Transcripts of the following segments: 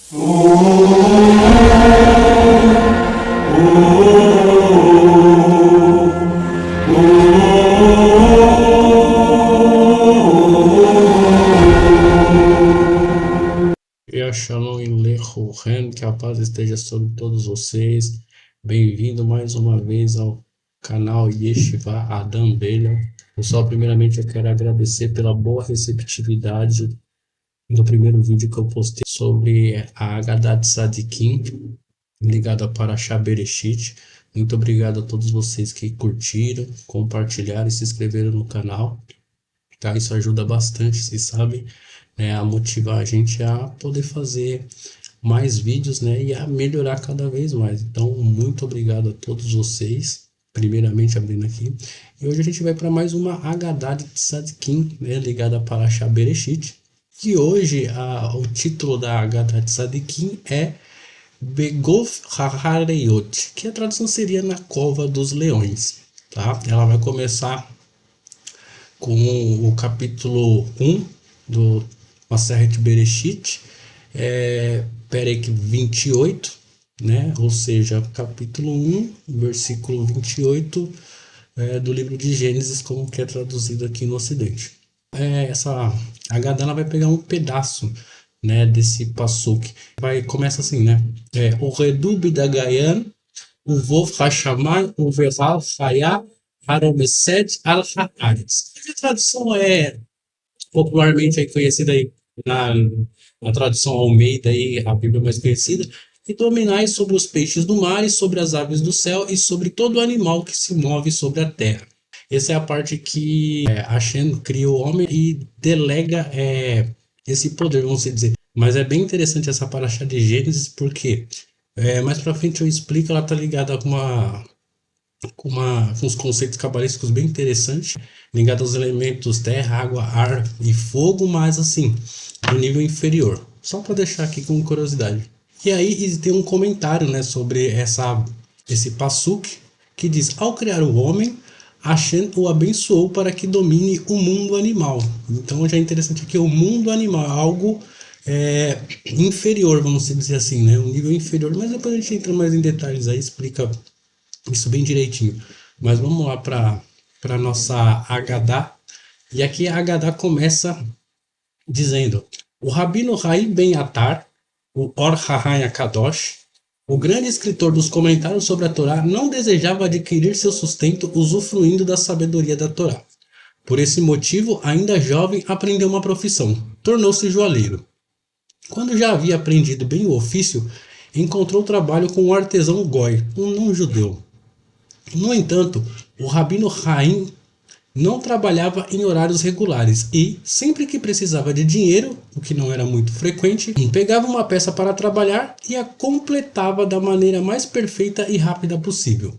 Shalom Aleichem, que a paz esteja sobre todos vocês. Bem-vindo mais uma vez ao canal Yeshiva Adam Bela. Pessoal, primeiramente eu quero agradecer pela boa receptividade do primeiro vídeo que eu postei sobre a Haggadah Tzadikim, ligada para Parashá Bereshit. Muito obrigado a todos vocês que curtiram, compartilharam e se inscreveram no canal. Tá? Isso ajuda bastante, vocês sabem, a motivar a gente a poder fazer mais vídeos, né, e a melhorar cada vez mais. Então, muito obrigado a todos vocês, primeiramente abrindo aqui. E hoje a gente vai para mais uma Haggadah de Tzadikim, né, ligada para Parashá Bereshit. E hoje o título da Haggadah de Tzadikim é Begof HaHareyot, que a tradução seria Na Cova dos Leões. Tá? Ela vai começar com o capítulo 1 do Maseret Bereshit, Perek 28, né? Ou seja, capítulo 1, versículo 28 do livro de Gênesis, como que é traduzido aqui no Ocidente. Essa Haggadah vai pegar um pedaço, né, desse passuk. Começa assim, né? O Redub da Gayan, o Vov Hashamai, o Veral Hayah, Haromeset al-Haaretz. A tradução é popularmente aí conhecida aí na tradução Almeida, aí, a Bíblia mais conhecida, e dominai sobre os peixes do mar e sobre as aves do céu e sobre todo animal que se move sobre a terra. Essa é a parte que Hashem cria o homem e delega esse poder, vamos dizer. Mas é bem interessante essa parashá de Gênesis, porque mais pra frente eu explico, ela tá ligada com uns conceitos cabalísticos bem interessantes, ligados aos elementos terra, água, ar e fogo, mas assim, do nível inferior. Só para deixar aqui com curiosidade. E aí tem um comentário, né, sobre esse passuk, que diz: ao criar o homem, Hashem o abençoou para que domine o mundo animal. Então já é interessante aqui o mundo animal, algo inferior, vamos dizer assim, né, um nível inferior, mas depois a gente entra mais em detalhes aí, explica isso bem direitinho. Mas vamos lá para nossa Haggadah. E aqui a Haggadah começa dizendo: o Rabino Haim Ben Atar, o Or HaHaim Kadosh, o grande escritor dos comentários sobre a Torá, não desejava adquirir seu sustento usufruindo da sabedoria da Torá. Por esse motivo, ainda jovem, aprendeu uma profissão. Tornou-se joalheiro. Quando já havia aprendido bem o ofício, encontrou trabalho com o artesão Goi, um não-judeu. No entanto, o Rabino Haim não trabalhava em horários regulares e, sempre que precisava de dinheiro, o que não era muito frequente, pegava uma peça para trabalhar e a completava da maneira mais perfeita e rápida possível.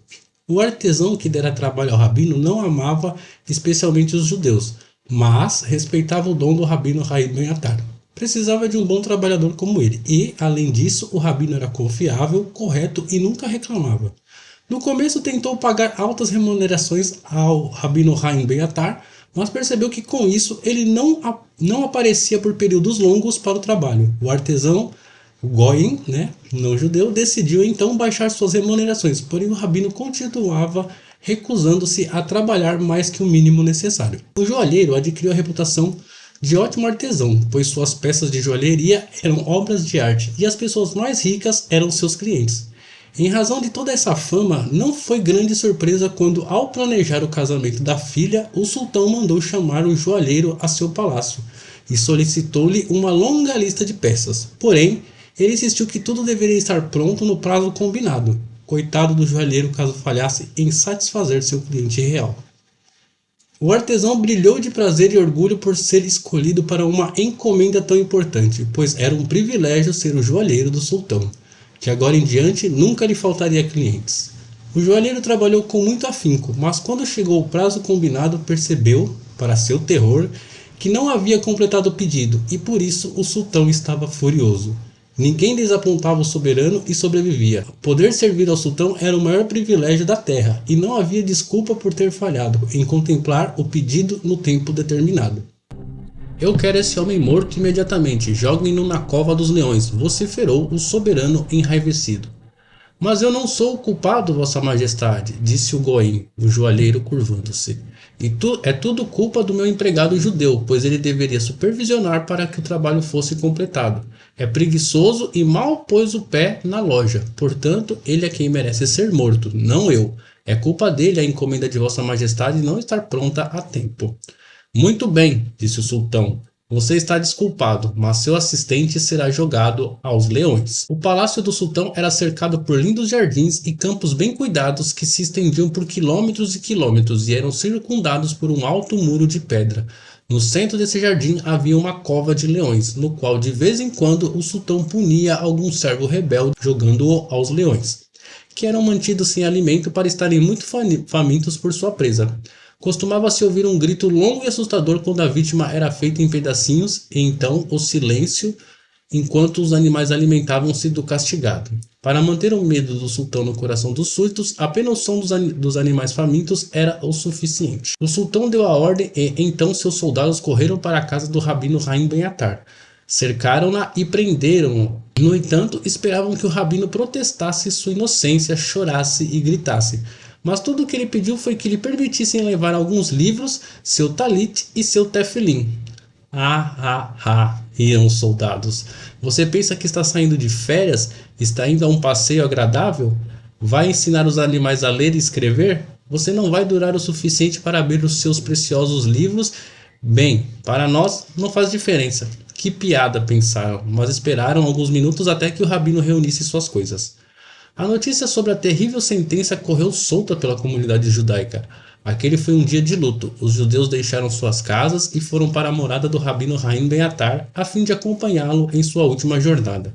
O artesão que dera trabalho ao Rabino não amava especialmente os judeus, mas respeitava o dom do Rabino Haim Ben Atar. Precisava de um bom trabalhador como ele e, além disso, o Rabino era confiável, correto e nunca reclamava. No começo tentou pagar altas remunerações ao Rabino Haim Ben Atar, mas percebeu que com isso ele não aparecia por períodos longos para o trabalho. O artesão, o Goyim, né, não judeu, decidiu então baixar suas remunerações, porém o Rabino continuava recusando-se a trabalhar mais que o mínimo necessário. O joalheiro adquiriu a reputação de ótimo artesão, pois suas peças de joalheria eram obras de arte e as pessoas mais ricas eram seus clientes. Em razão de toda essa fama, não foi grande surpresa quando, ao planejar o casamento da filha, o sultão mandou chamar o joalheiro a seu palácio e solicitou-lhe uma longa lista de peças. Porém, ele insistiu que tudo deveria estar pronto no prazo combinado. Coitado do joalheiro caso falhasse em satisfazer seu cliente real. O artesão brilhou de prazer e orgulho por ser escolhido para uma encomenda tão importante, pois era um privilégio ser o joalheiro do sultão, que agora em diante nunca lhe faltaria clientes. O joalheiro trabalhou com muito afinco, mas quando chegou o prazo combinado percebeu, para seu terror, que não havia completado o pedido e por isso o sultão estava furioso. Ninguém desapontava o soberano e sobrevivia. Poder servir ao sultão era o maior privilégio da terra e não havia desculpa por ter falhado em contemplar o pedido no tempo determinado. Eu quero esse homem morto imediatamente, joguem-no na cova dos leões, vociferou o soberano enraivecido. Mas eu não sou o culpado, vossa majestade, disse o Goim, o joalheiro curvando-se. É tudo culpa do meu empregado judeu, pois ele deveria supervisionar para que o trabalho fosse completado. É preguiçoso e mal pôs o pé na loja, portanto ele é quem merece ser morto, não eu. É culpa dele a encomenda de vossa majestade não estar pronta a tempo. Muito bem, disse o sultão. Você está desculpado, mas seu assistente será jogado aos leões. O palácio do sultão era cercado por lindos jardins e campos bem cuidados que se estendiam por quilômetros e quilômetros e eram circundados por um alto muro de pedra. No centro desse jardim havia uma cova de leões, no qual de vez em quando o sultão punia algum servo rebelde jogando-o aos leões, que eram mantidos sem alimento para estarem muito famintos por sua presa. Costumava-se ouvir um grito longo e assustador quando a vítima era feita em pedacinhos, e então o silêncio enquanto os animais alimentavam-se do castigado. Para manter o medo do sultão no coração dos súditos, apenas o som dos animais famintos era o suficiente. O sultão deu a ordem e então seus soldados correram para a casa do rabino Haim Ben Atar. Cercaram-na e prenderam-o. No entanto, esperavam que o rabino protestasse sua inocência, chorasse e gritasse. Mas tudo o que ele pediu foi que lhe permitissem levar alguns livros, seu talit e seu tefilim. Riam os soldados. Você pensa que está saindo de férias? Está indo a um passeio agradável? Vai ensinar os animais a ler e escrever? Você não vai durar o suficiente para abrir os seus preciosos livros? Bem, para nós não faz diferença. Que piada, pensaram, mas esperaram alguns minutos até que o rabino reunisse suas coisas. A notícia sobre a terrível sentença correu solta pela comunidade judaica. Aquele foi um dia de luto. Os judeus deixaram suas casas e foram para a morada do rabino Haim Ben Atar a fim de acompanhá-lo em sua última jornada.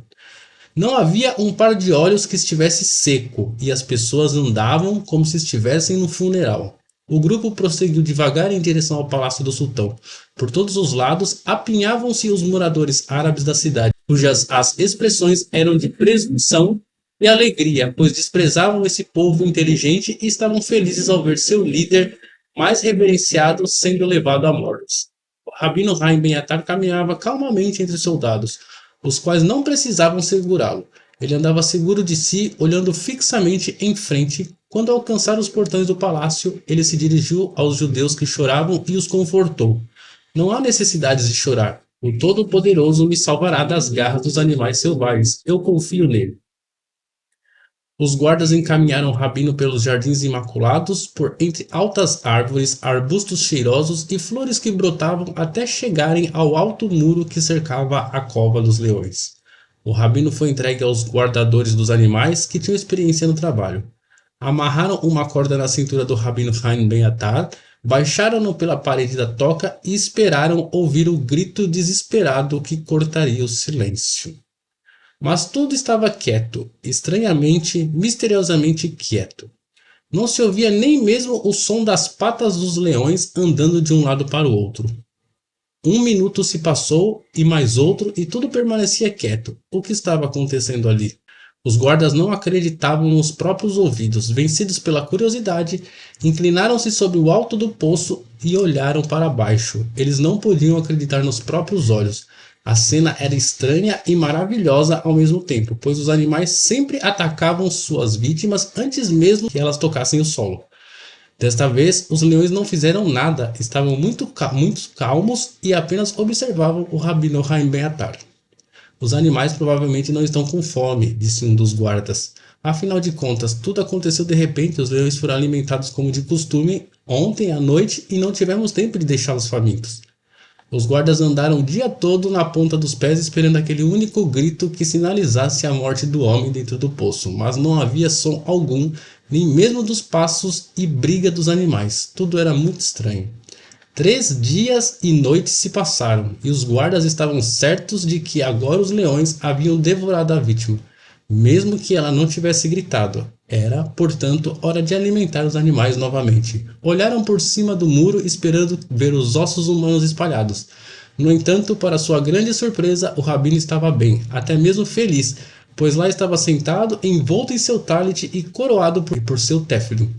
Não havia um par de olhos que estivesse seco e as pessoas andavam como se estivessem no funeral. O grupo prosseguiu devagar em direção ao palácio do sultão. Por todos os lados apinhavam-se os moradores árabes da cidade, cujas as expressões eram de presunção e alegria, pois desprezavam esse povo inteligente e estavam felizes ao ver seu líder mais reverenciado sendo levado à morte. O rabino Haim Ben Atar caminhava calmamente entre os soldados, os quais não precisavam segurá-lo. Ele andava seguro de si, olhando fixamente em frente. Quando alcançaram os portões do palácio, ele se dirigiu aos judeus que choravam e os confortou. Não há necessidade de chorar. O Todo-Poderoso me salvará das garras dos animais selvagens. Eu confio nele. Os guardas encaminharam o rabino pelos jardins imaculados, por entre altas árvores, arbustos cheirosos e flores que brotavam até chegarem ao alto muro que cercava a cova dos leões. O rabino foi entregue aos guardadores dos animais que tinham experiência no trabalho. Amarraram uma corda na cintura do rabino Haim Ben Atar, baixaram-no pela parede da toca e esperaram ouvir o grito desesperado que cortaria o silêncio. Mas tudo estava quieto, estranhamente, misteriosamente quieto. Não se ouvia nem mesmo o som das patas dos leões andando de um lado para o outro. Um minuto se passou e mais outro e tudo permanecia quieto. O que estava acontecendo ali? Os guardas não acreditavam nos próprios ouvidos. Vencidos pela curiosidade, inclinaram-se sobre o alto do poço e olharam para baixo. Eles não podiam acreditar nos próprios olhos. A cena era estranha e maravilhosa ao mesmo tempo, pois os animais sempre atacavam suas vítimas antes mesmo que elas tocassem o solo. Desta vez, os leões não fizeram nada, estavam muito calmos e apenas observavam o rabino Haim Ben Atar. Os animais provavelmente não estão com fome, disse um dos guardas. Afinal de contas, tudo aconteceu de repente, os leões foram alimentados como de costume ontem à noite e não tivemos tempo de deixá-los famintos. Os guardas andaram o dia todo na ponta dos pés esperando aquele único grito que sinalizasse a morte do homem dentro do poço, mas não havia som algum, nem mesmo dos passos e briga dos animais. Tudo era muito estranho. 3 dias e noites se passaram, e os guardas estavam certos de que agora os leões haviam devorado a vítima, mesmo que ela não tivesse gritado. Era, portanto, hora de alimentar os animais novamente. Olharam por cima do muro esperando ver os ossos humanos espalhados. No entanto, para sua grande surpresa, o rabino estava bem, até mesmo feliz, pois lá estava sentado, envolto em seu talit e coroado por seu tefilim.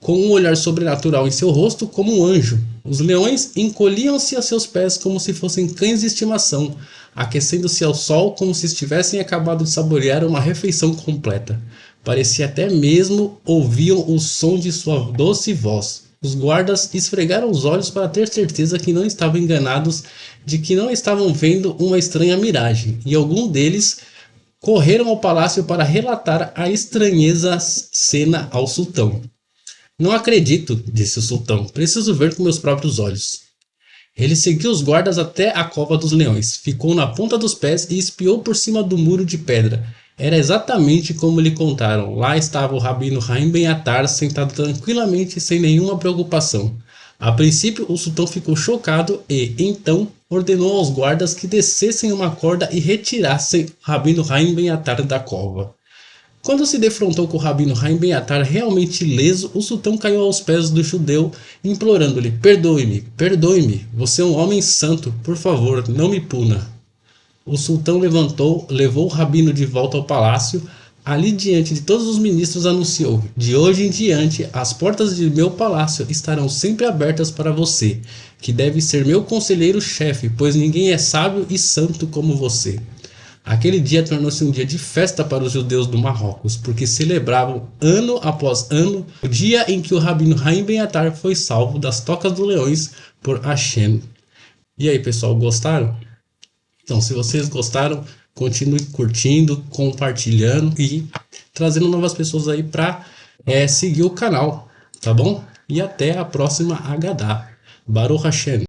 com um olhar sobrenatural em seu rosto como um anjo. Os leões encolhiam-se a seus pés como se fossem cães de estimação, aquecendo-se ao sol como se estivessem acabado de saborear uma refeição completa. Parecia até mesmo ouviam o som de sua doce voz. Os guardas esfregaram os olhos para ter certeza que não estavam enganados, de que não estavam vendo uma estranha miragem, e algum deles correram ao palácio para relatar a estranheza cena ao sultão. Não acredito, disse o sultão. Preciso ver com meus próprios olhos. Ele seguiu os guardas até a cova dos leões, ficou na ponta dos pés e espiou por cima do muro de pedra. Era exatamente como lhe contaram. Lá estava o rabino Haim Ben Atar sentado tranquilamente sem nenhuma preocupação. A princípio o sultão ficou chocado e, então, ordenou aos guardas que descessem uma corda e retirassem o rabino Haim Ben Atar da cova. Quando se defrontou com o rabino Haim Ben Atar realmente ileso, o sultão caiu aos pés do judeu, implorando-lhe: perdoe-me, perdoe-me, você é um homem santo, por favor, não me puna. O sultão levou o rabino de volta ao palácio. Ali diante de todos os ministros anunciou: de hoje em diante as portas de meu palácio estarão sempre abertas para você, que deve ser meu conselheiro-chefe, pois ninguém é sábio e santo como você. Aquele dia tornou-se um dia de festa para os judeus do Marrocos, porque celebravam ano após ano o dia em que o rabino Haim Ben Atar foi salvo das tocas dos leões por Hashem. E aí, pessoal, gostaram? Então, se vocês gostaram, continue curtindo, compartilhando e trazendo novas pessoas aí para seguir o canal, tá bom? E até a próxima Haggadah. Baruch Hashem.